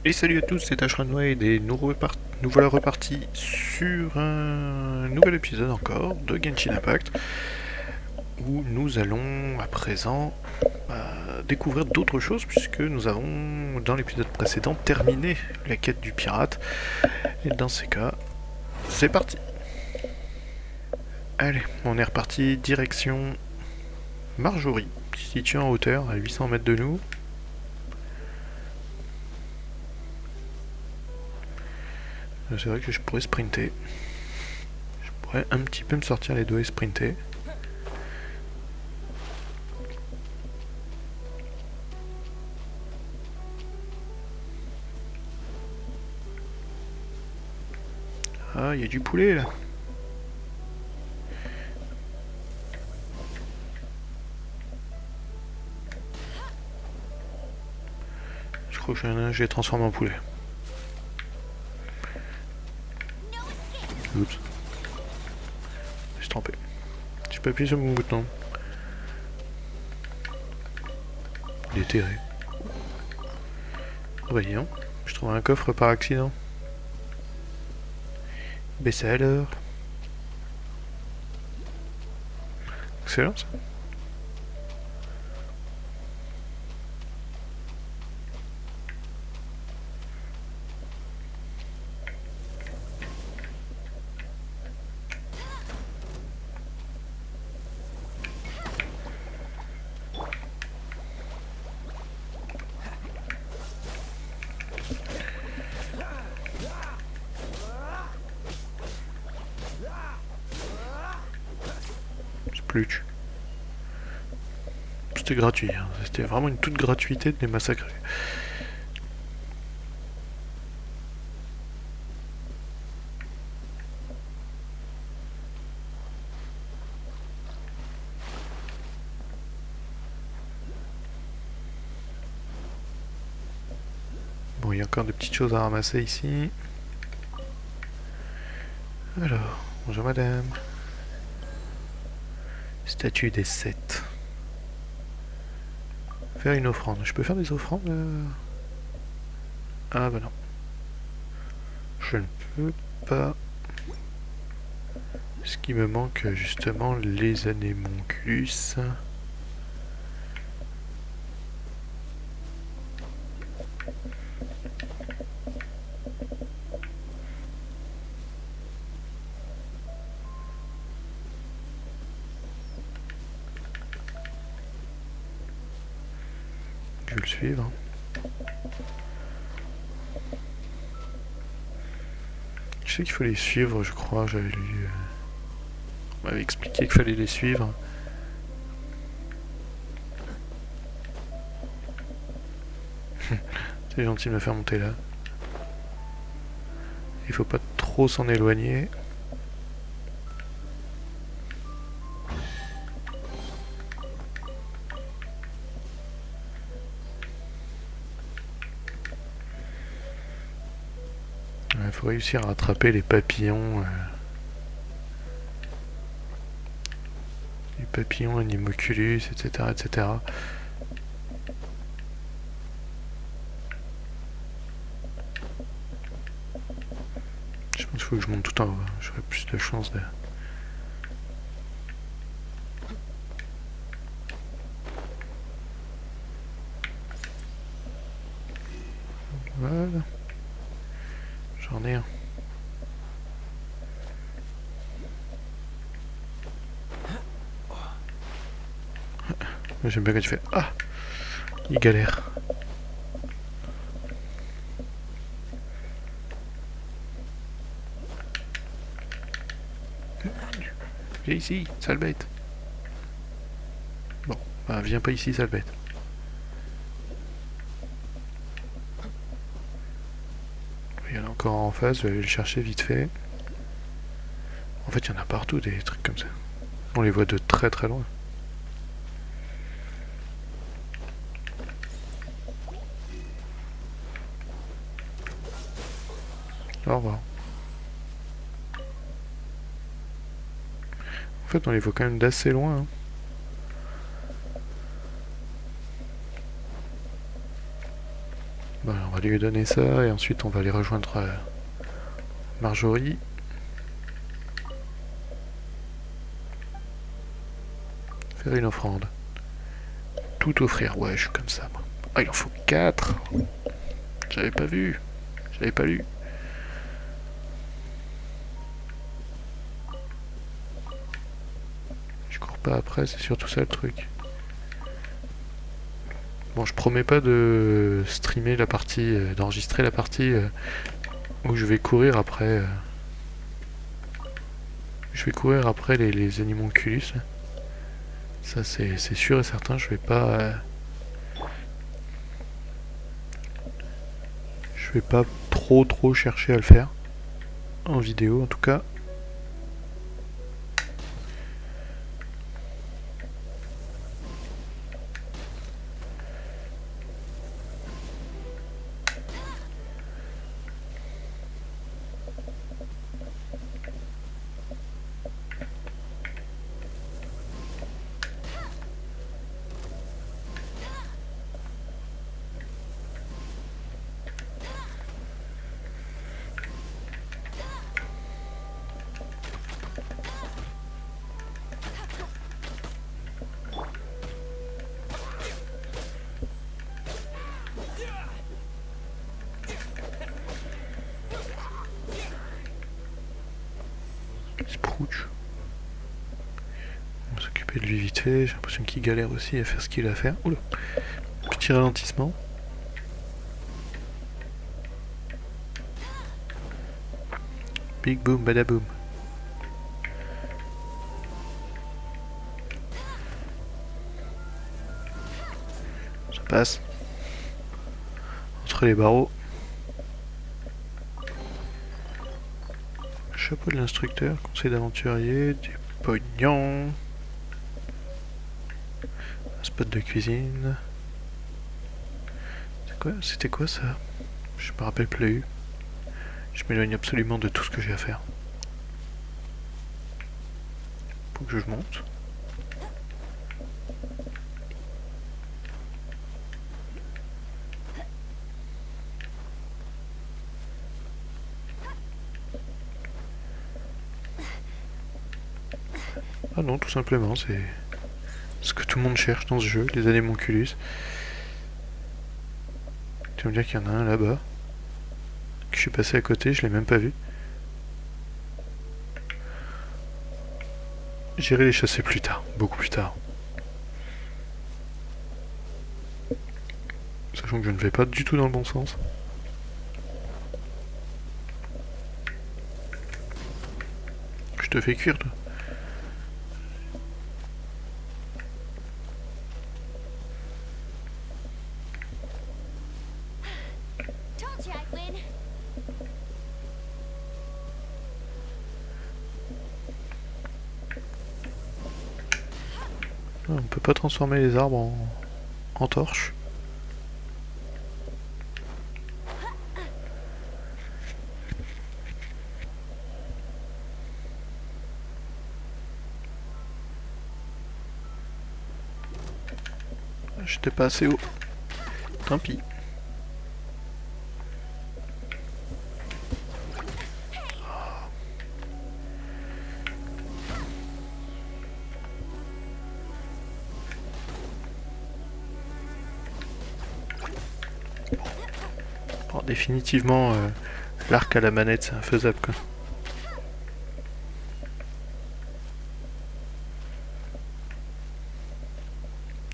Et salut à tous, c'est Ashranwade et nous voilà repartis sur un nouvel épisode encore de Genshin Impact où nous allons à présent découvrir d'autres choses puisque nous avons dans l'épisode précédent terminé la quête du pirate et dans ces cas c'est parti. Allez, on est reparti direction Marjorie, située en hauteur à 800 mètres de nous. C'est vrai que je pourrais sprinter. Je pourrais un petit peu me sortir les doigts et sprinter. Ah, il y a du poulet là. Je crois que je vais transformer en poulet. Oups, j'ai trompé. J'ai pas appuyé sur mon bouton. Déterré. Voyons, je trouve un coffre par accident. Mais ça alors. Excellent ça. Plus. C'était gratuit, hein. C'était vraiment une toute gratuité de les massacrer. Bon, il y a encore des petites choses à ramasser ici. Alors, bonjour madame. Statue des 7. Faire une offrande. Je peux faire des offrandes Ah bah non. Je ne peux pas. Ce qui me manque justement, les anémonculus. Je vais le suivre. Je sais qu'il faut les suivre, je crois, j'avais lu. On m'avait expliqué qu'il fallait les suivre. C'est gentil de me faire monter là. Il faut pas trop s'en éloigner. Il faut réussir à attraper les papillons. Les papillons, Animoculus, etc. etc. Je pense qu'il faut que je monte tout en haut. J'aurai plus de chance de... Voilà. J'en ai un. J'aime bien quand tu fais... Ah, il galère. Viens ici, sale bête. Bon, bah viens pas ici, sale bête. Il y en a encore en face, je vais aller le chercher vite fait. En fait, il y en a partout des trucs comme ça. On les voit de très très loin. Au revoir. En fait, on les voit quand même d'assez loin. Hein. Bon, on va lui donner ça et ensuite on va aller rejoindre Marjorie. Faire une offrande. Tout offrir, ouais, je suis comme ça moi. Ah, il en faut 4. J'avais pas vu. J'avais pas lu. Je cours pas après, c'est surtout ça le truc. Bon, je promets pas de streamer la partie, d'enregistrer la partie où je vais courir après. Je vais courir après les animaux Oculus. Ça c'est sûr et certain, je vais pas. Je vais pas trop chercher à le faire. En vidéo en tout cas. Sprouch. On va s'occuper de lui vite fait. J'ai l'impression qu'il galère aussi à faire ce qu'il a à faire. Oula. Petit ralentissement. Big boom, badaboom. Ça passe. Entre les barreaux. Chapeau de l'instructeur, conseil d'aventurier, du pognon. Un spot de cuisine. C'était quoi ça? Je me rappelle plus. Je m'éloigne absolument de tout ce que j'ai à faire. Faut que je monte. Ah non, tout simplement, c'est ce que tout le monde cherche dans ce jeu, les Anémonculus. Tu vas me dire qu'il y en a un là-bas. Que je suis passé à côté, je l'ai même pas vu. J'irai les chasser plus tard, beaucoup plus tard. Sachant que je ne vais pas du tout dans le bon sens. Je te fais cuire, toi. On peut pas transformer les arbres en torches. J'étais pas assez haut. Tant pis. Bon, définitivement, l'arc à la manette, c'est infaisable, quoi.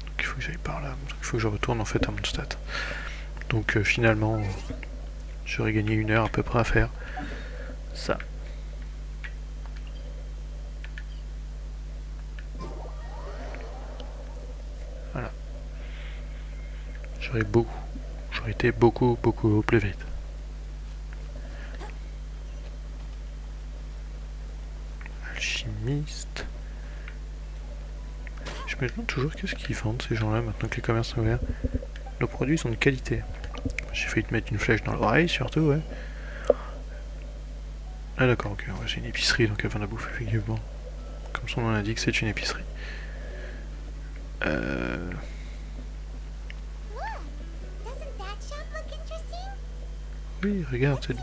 Donc il faut que j'aille par là. Il faut que je retourne en fait à mon stade. Donc finalement, j'aurais gagné 1 heure à peu près à faire ça. Voilà. J'aurais été beaucoup plus vite. Alchimiste. Je me demande toujours qu'est-ce qu'ils vendent ces gens-là maintenant que les commerces sont ouverts. Nos produits sont de qualité. J'ai failli te mettre une flèche dans l'oreille surtout, ouais. Ah d'accord, ok, ouais, c'est une épicerie donc elle vend la bouffe effectivement. Comme son nom l'indique, c'est une épicerie. Oui, regarde, c'est...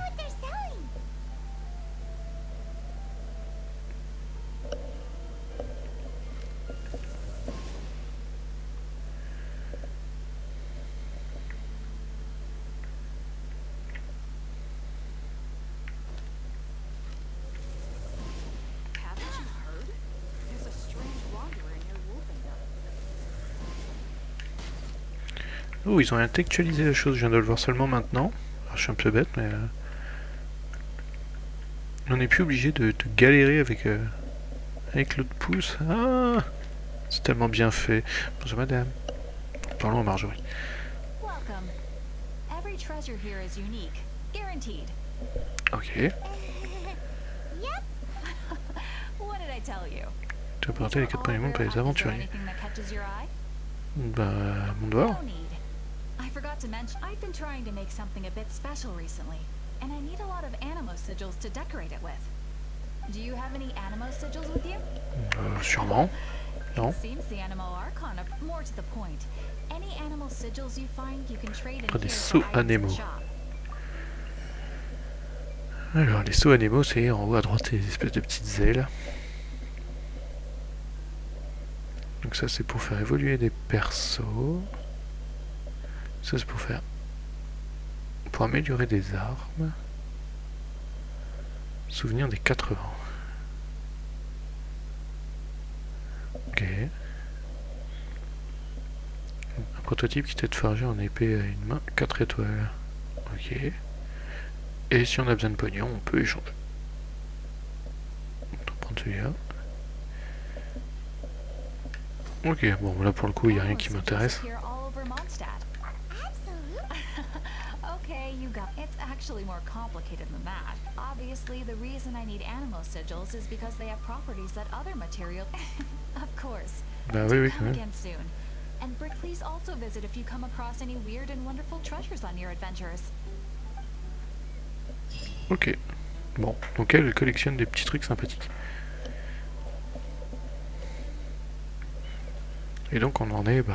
Oh, ils ont intellectualisé la chose, je viens de le voir seulement maintenant. Alors, je suis un peu bête, mais... on n'est plus obligé de galérer avec l'autre pouce. Ah, c'est tellement bien fait. Bonjour madame. Parlons à Marjorie. Welcome. Every treasure here is unique, guaranteed. Ok. Yep. What did I tell you? Tu as apporté les 4 premiers mondes pour les aventuriers. Bah, mon devoir. No need. I forgot to mention, I've been trying to make something a bit special recently, and I need a lot of animo sigils to decorate it with. Do you have any animo sigils with you? Sûrement. Non. It seems the animo archon are more to the point. Any animal sigils you find, you can trade in Pas des here sauts for items in the anémos. shop. Alors, les sauts anémos, c'est en haut à droite, ces espèces de petites ailes. Donc ça, c'est pour faire évoluer des persos. Ça, c'est pour faire... pour améliorer des armes. Souvenir des 4 vents. Ok. Un prototype qui t'aide forgé en épée à une main, 4 étoiles. Ok. Et si on a besoin de pognon, on peut échanger. On va prendre celui-là. Ok, bon là pour le coup il n'y a rien qui m'intéresse. Okay, you got. It's actually more complicated than that. Obviously, the reason I need animo sigils is because they have properties that other materials. Of course. Bah oui, oui, quand Come même. again soon. And Brick, please also visit if you come across any weird and wonderful treasures on your adventures. Ok. Bon, donc elle collectionne des petits trucs sympathiques. Et donc on en est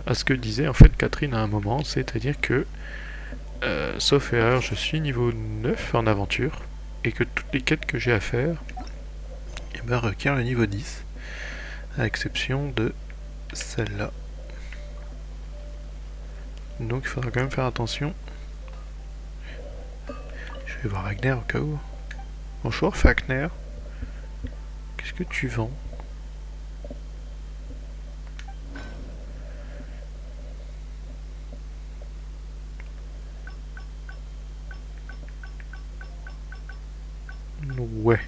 à ce que disait en fait Catherine à un moment, c'est-à-dire que, sauf erreur, je suis niveau 9 en aventure, et que toutes les quêtes que j'ai à faire requièrent le niveau 10, à exception de celle-là. Donc il faudra quand même faire attention. Je vais voir Wagner au cas où. Bonjour Wagner. Qu'est-ce que tu vends ? Ouais.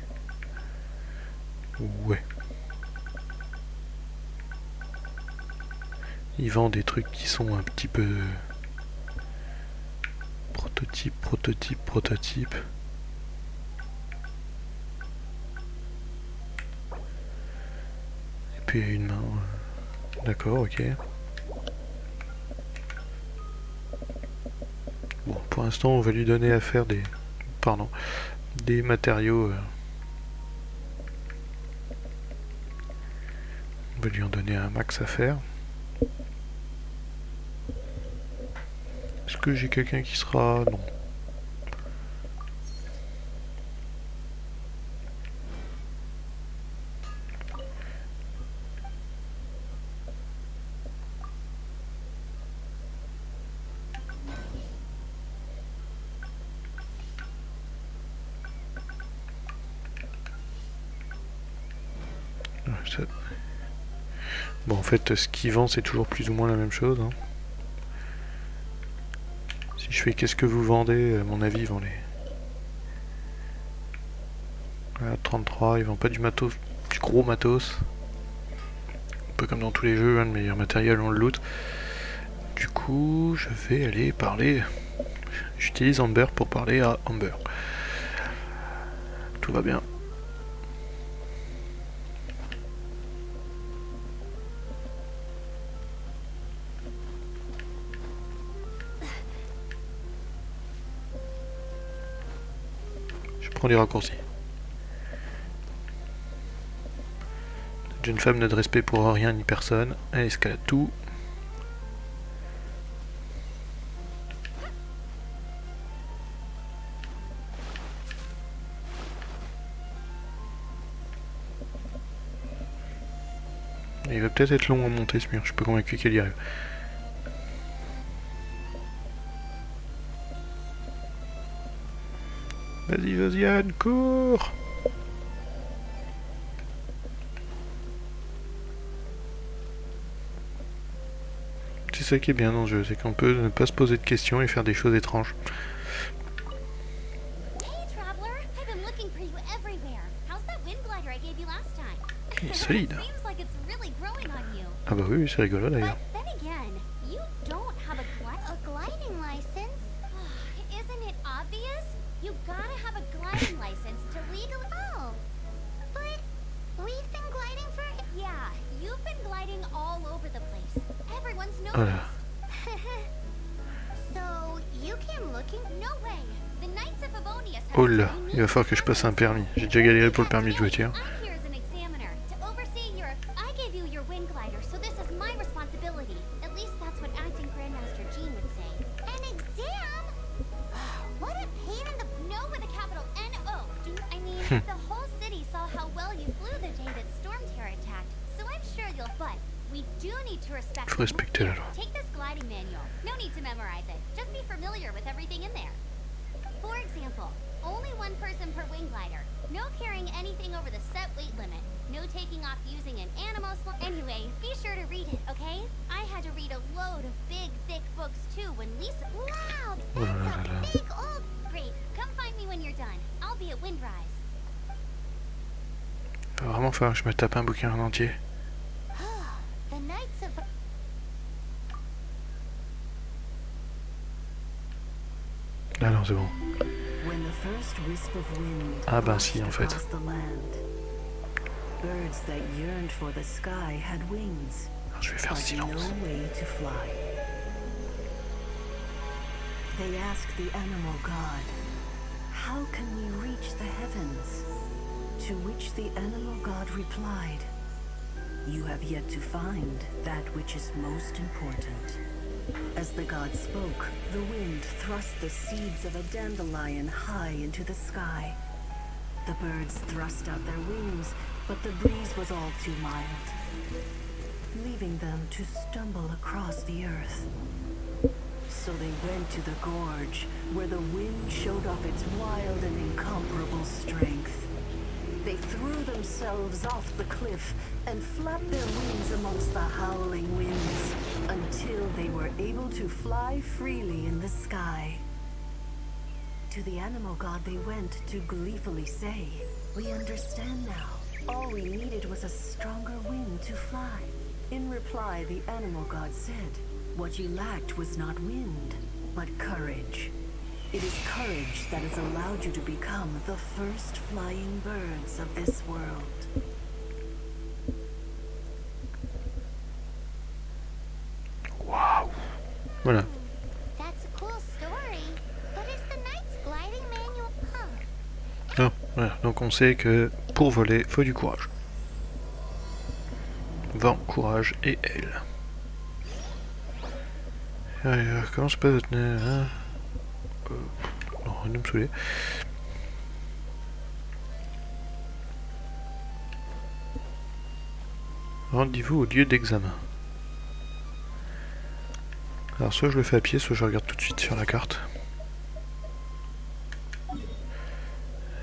Ouais. Il vend des trucs qui sont un petit peu... prototype. Et puis une main... D'accord, ok. Bon, pour l'instant, on va lui donner à faire des... Pardon. Des matériaux... On va lui en donner un max à faire. Est-ce que j'ai quelqu'un qui sera... Non. Bon, en fait, ce qu'ils vendent, c'est toujours plus ou moins la même chose. Hein. Si je fais qu'est-ce que vous vendez, à mon avis, ils vont les... Voilà, 33, ils vendent pas du matos, du gros matos. Un peu comme dans tous les jeux, hein, le meilleur matériel, on le loot. Du coup, je vais aller parler... J'utilise Amber pour parler à Amber. Tout va bien. Je prends les raccourcis. Cette jeune femme n'a de respect pour rien ni personne. Elle escalade tout. Il va peut-être être long à monter ce mur, je suis pas convaincu qu'elle y arrive. Vas-y, vas-y Anne, cours! C'est ça qui est bien dans le jeu, c'est qu'on peut ne pas se poser de questions et faire des choses étranges. Il est solide. Ah bah oui, c'est rigolo d'ailleurs. Voilà. Oh là, il va falloir que je passe un permis. J'ai déjà galéré pour le permis de voiture. Faut respecter la loi. For example, only one person per wing glider. No carrying anything over the set weight limit. No taking off using an animal Anyway, be sure to read it, okay? I had to read a load of big, thick books too when Lisa... Wow, that's a big old... Great, come find me when you're done. I'll be at Windrise. Il va vraiment falloir que je me tape un bouquin en entier. The Knights of... Ah non, c'est bon. When the first wisp of wind Ah ben si, en fait. across the land, birds that yearned for the sky had wings, Alors, je vais faire but silence. no way to fly. They asked the animal god, "How can we reach the heavens?" To which the animal god replied, "You have yet to find that which is most important." As the god spoke, the wind thrust the seeds of a dandelion high into the sky. The birds thrust out their wings, but the breeze was all too mild, leaving them to stumble across the earth. So they went to the gorge, where the wind showed off its wild and incomparable strength. They threw themselves off the cliff and flapped their wings amongst the howling winds until they were able to fly freely in the sky. To the animal god they went to gleefully say, "We understand now. All we needed was a stronger wind to fly." In reply, the animal god said, "What you lacked was not wind, but courage. It is courage that has allowed you to become the first flying birds of this world." Waouh. Voilà. That's a cool story. But is the Knight's gliding manual... Non, voilà. Donc on sait que pour voler, faut du courage. Vent, courage et aile. Comment se passe non, rien de me saouler. Rendez-vous au lieu d'examen. Alors soit je le fais à pied, soit je regarde tout de suite sur la carte.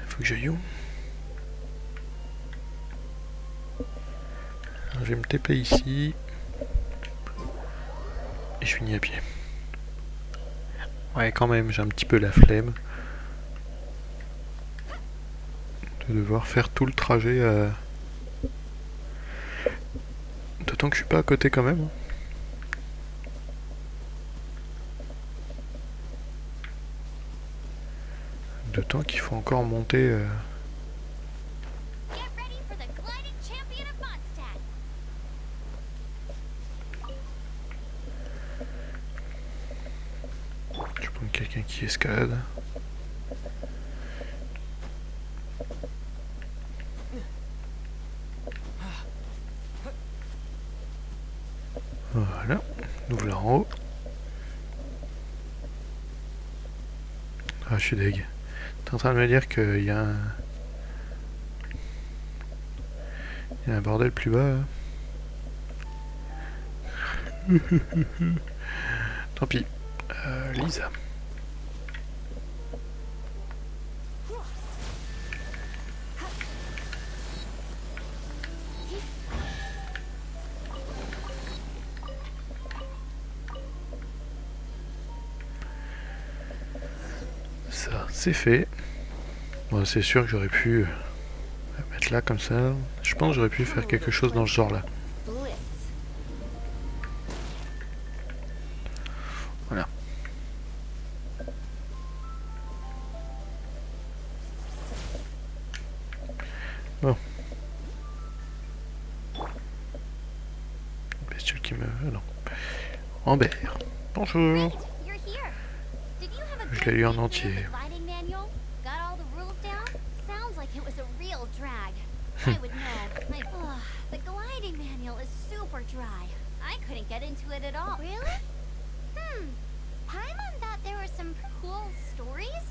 Faut que j'aille où? Alors, je vais me taper ici. Et je finis à pied. Ouais, quand même, j'ai un petit peu la flemme de devoir faire tout le trajet. D'autant que je suis pas à côté quand même. D'autant qu'il faut encore monter. Get ready for the gliding champion of Mondstadt. Je prends quelqu'un qui escalade. Voilà, nous voilà en haut. Ah, je suis deg. T'es en train de me dire qu'il y a un... Il y a un bordel plus bas. Hein. Tant pis. Lisa. Ça, c'est fait. Bon, c'est sûr que j'aurais pu la mettre là comme ça. Je pense que j'aurais pu faire quelque chose dans ce genre là. Voilà. Bon. Bestiole qui me... Ah non. Amber. Bonjour. Great, you're here. Did you have a Je good l'ai lu en read through entier. the gliding manual? Got all the rules down? Sounds like it was a real drag. I would know. The gliding manual is super dry. I couldn't get into it at all. Really? Paimon thought there were some cool stories?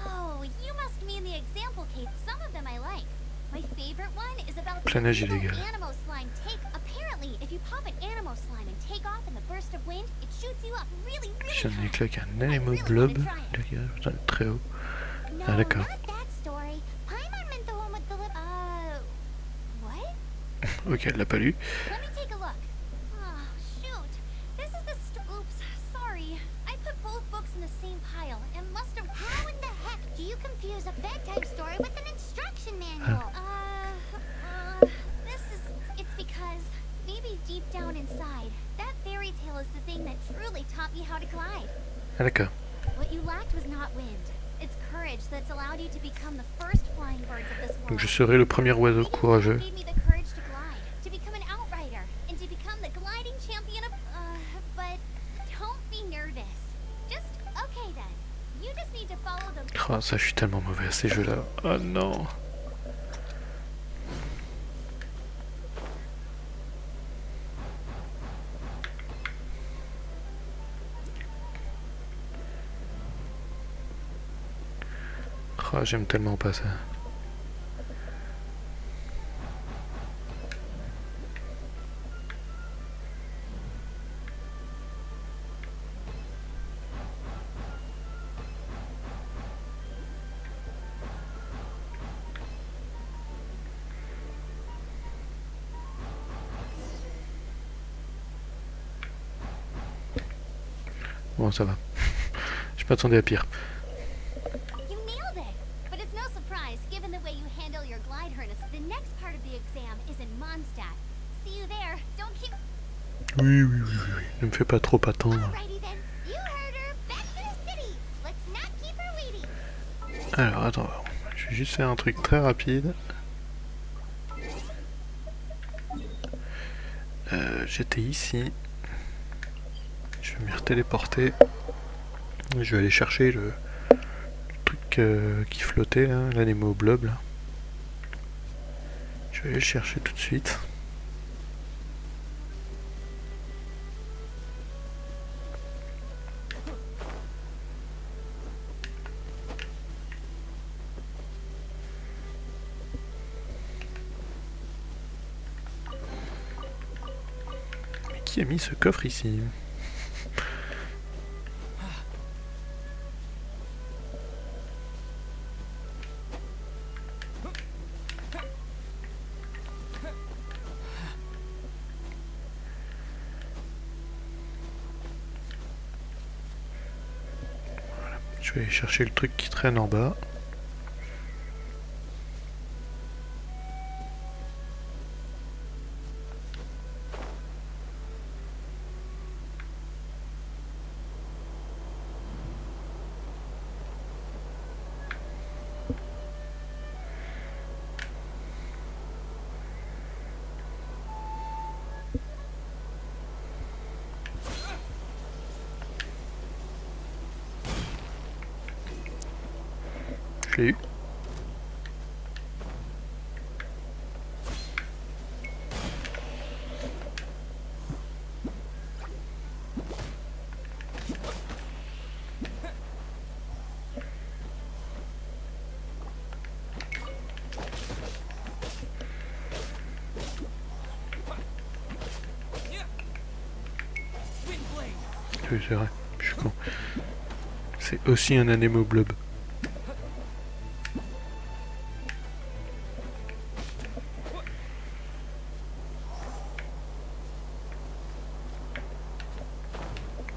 Oh, you must mean the example case. Some of them I like. My favorite one is about the Planage evil illégal. Anemo slime take. Apparently, if you pop an Anemo slime and take off in the burst of wind, it shoots you up really, J'ai really un high. éclat avec un Anemo blob. Très haut. No, Ah, d'accord. not that story. Paimon meant the one with the lip. What? Ok, elle l'a pas lu. Let me take a look. Oh, shoot. This is the oops, sorry. I put both books in the same pile and must have... How in the heck do you confuse a bedtime story with an instruction manual? It's because maybe deep down inside, that fairy tale is the thing that truly taught me how to glide. Ah d'accord. What you lacked was not wind. It's courage that's allowed you to become the first flying birds of this world. Donc je serai le premier oiseau courageux. Gave me the courage to glide, to become an outrider, and to become the gliding champion of... but don't be nervous. Just, okay then. You just need to follow the... Oh, ça, je suis tellement mauvais à ces jeux-là. Oh non. Oh, j'aime tellement pas ça. Bon, ça va. Je m'attendais à pire. You nailed it! But it's no surprise, given the way you handle your glide harness. The next part of the exam is in Mondstadt. See you there. Don't keep... Oui. Ne me fais pas trop attendre. Alrighty then. You heard her. Back to the city. Let's not keep her waiting. Alors, attends. Je vais juste faire un truc très rapide. J'étais ici. Je vais m'y retéléporter. Je vais aller chercher le truc qui flottait là, l'Anemo blob là. Je vais aller le chercher tout de suite. Mais qui a mis ce coffre ici ? Je vais aller chercher le truc qui traîne en bas. Je l'ai eu. Oui, c'est vrai. Je suis con. C'est aussi un anémoblob.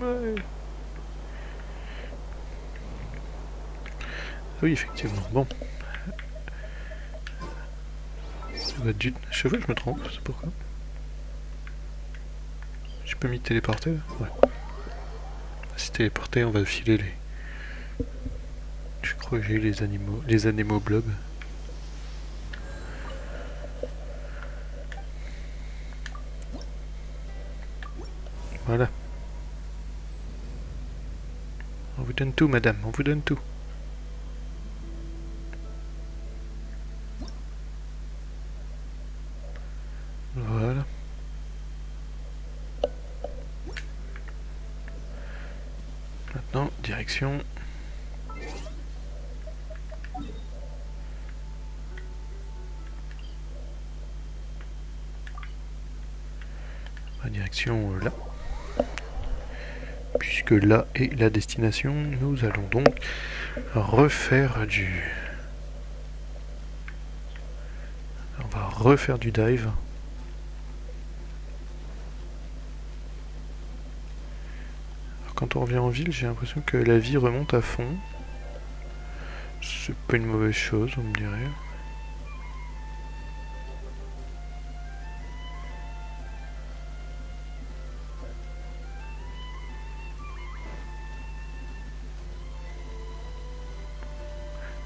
Ouais. Oui, effectivement. Bon. Ça va être du cheval, je me trompe, c'est pourquoi. Je peux m'y téléporter là? Ouais. Si téléporter, on va filer les. Je crois que j'ai les animaux. Les anémoblobs. Voilà. On vous donne tout, madame, on vous donne tout. Voilà. Maintenant, direction. Direction là. Puisque là est la destination, nous allons donc refaire du... On va refaire du dive. Alors, quand on revient en ville, j'ai l'impression que la vie remonte à fond. C'est pas une mauvaise chose, on me dirait.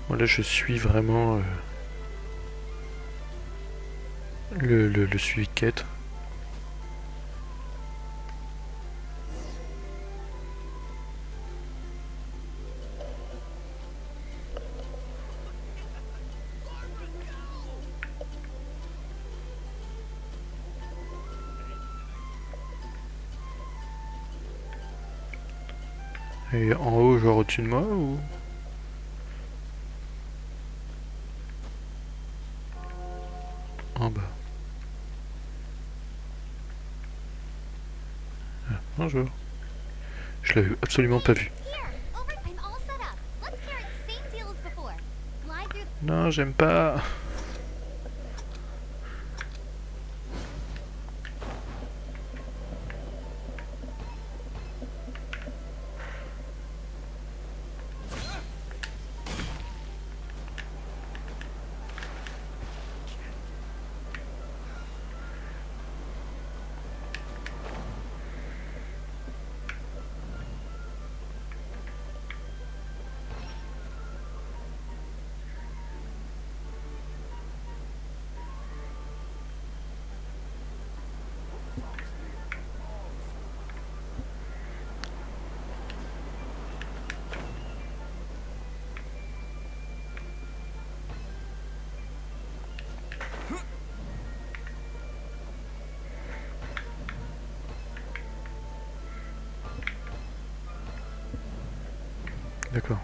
Bon, là, je suis vraiment le suivi de quête. Et en haut, genre au-dessus de moi ou... En bas. Ah, bonjour. Je l'avais absolument pas vu. Non, j'aime pas. D'accord.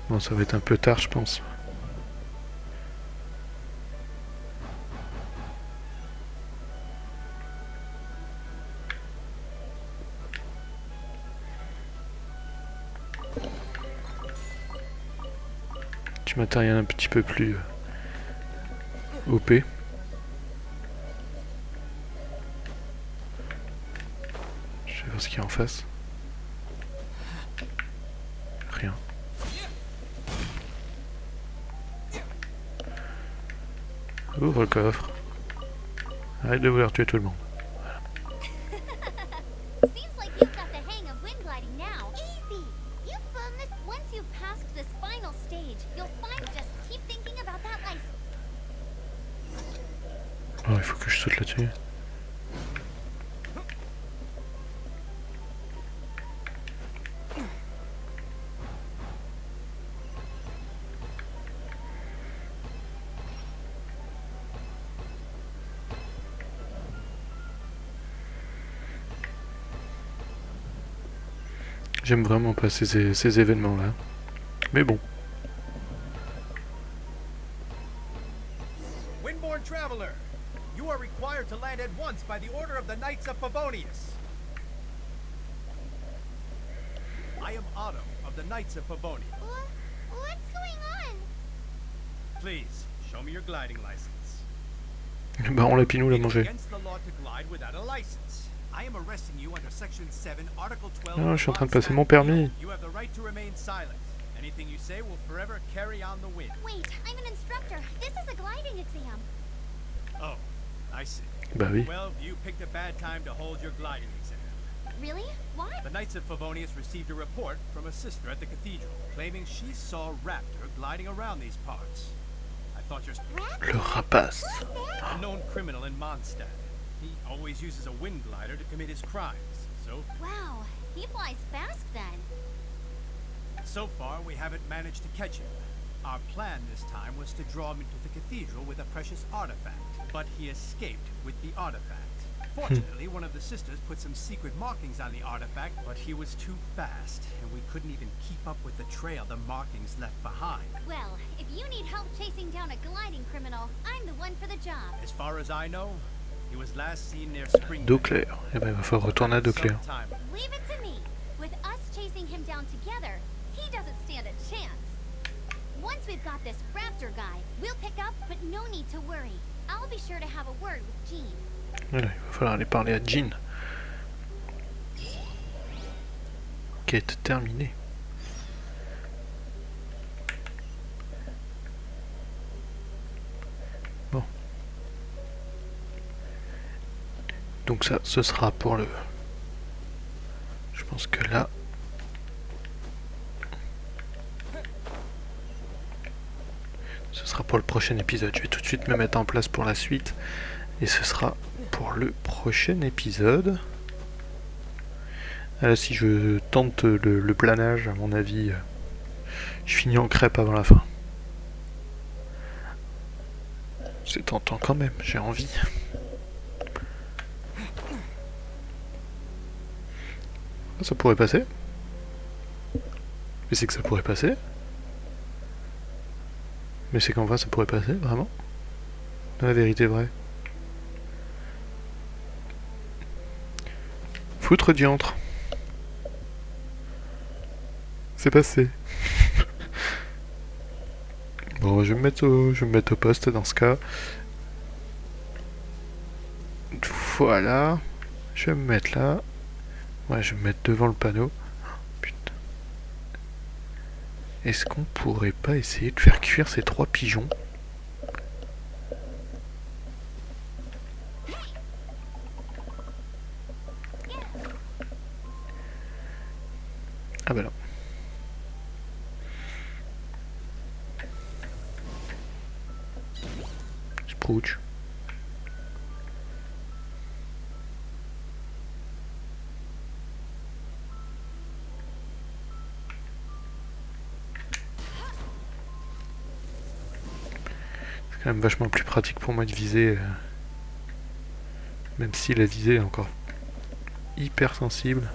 Bon, ça va être un peu tard, je pense. Du matériel un petit peu plus OP. Je vais voir ce qu'il y a en face. Rien. Ouvre le coffre. Arrête de vouloir tuer tout le monde. Seems like you've got the hang of wind gliding now. Easy! You've found this once you've passed this final stage. You'll find just keep thinking about that license. Oh, il faut que je saute là-dessus. J'aime vraiment pas ces événements-là. Mais bon. Windborn Traveler, you are required to land at once by the order of the Knights of Favonius. I am Otto of the Knights of Pavonia. What's going on? Please, show me your gliding license. Bah on l'a pinou l'a It's mangé. against the law to glide without a license. I am arresting you under Section 7, Article 12. Ah, je suis en train de passer mon permis. You have the right to remain silent. Anything you say will forever carry on the wind. Wait, I'm an instructor. This is a gliding exam. Oh, I see. Bah oui. Well, you picked a bad time to hold your gliding exam. Really? Why? The Knights of Favonius received a report from a sister at the cathedral, claiming she saw Raptor gliding around these parts. I thought your Le rapace. a known criminal in Mondstadt. He always uses a wind glider to commit his crimes. Wow, he flies fast then. So far, we haven't managed to catch him. Our plan this time was to draw him into the cathedral with a precious artifact, but he escaped with the artifact. Fortunately, one of the sisters put some secret markings on the artifact, but he was too fast, and we couldn't even keep up with the trail the markings left behind. Well, if you need help chasing down a gliding criminal, I'm the one for the job. As far as I know, he was last seen near Spring. D'eau claire. Eh ben il va falloir retourner à d'eau claire. Leave it to me. With us chasing him down together, he doesn't stand a chance. Once we've got this raptor guy, we'll pick up, but no need to worry. I'll be sure to have a word with Jean. Voilà, il va falloir aller parler à Jean. Quête terminée. Bon. Donc ça, ce sera pour le... Je pense que là... Ce sera pour le prochain épisode. Je vais tout de suite me mettre en place pour la suite. Et ce sera pour le prochain épisode. Là, si je tente le planage, à mon avis, je finis en crêpe avant la fin. C'est tentant quand même, j'ai envie. Ça pourrait passer. Mais c'est que ça pourrait passer. Mais c'est qu'en vrai ça pourrait passer, vraiment. La vérité vraie. Foutre diantre. C'est passé. Bon, je vais me mettre au poste dans ce cas. Voilà. Je vais me mettre là. Ouais, je vais me mettre devant le panneau. Putain. Est-ce qu'on pourrait pas essayer de faire cuire ces 3 pigeons ? Ah bah non. Sprouch. C'est quand même vachement plus pratique pour moi de viser, même si la visée est encore hyper sensible.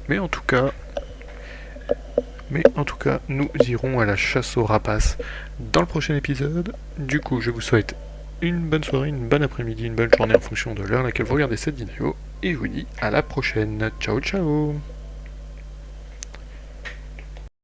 Mais en tout cas, nous irons à la chasse aux rapaces dans le prochain épisode. Du coup, je vous souhaite une bonne soirée, une bonne après-midi, une bonne journée en fonction de l'heure à laquelle vous regardez cette vidéo. Et je vous dis à la prochaine. Ciao, ciao!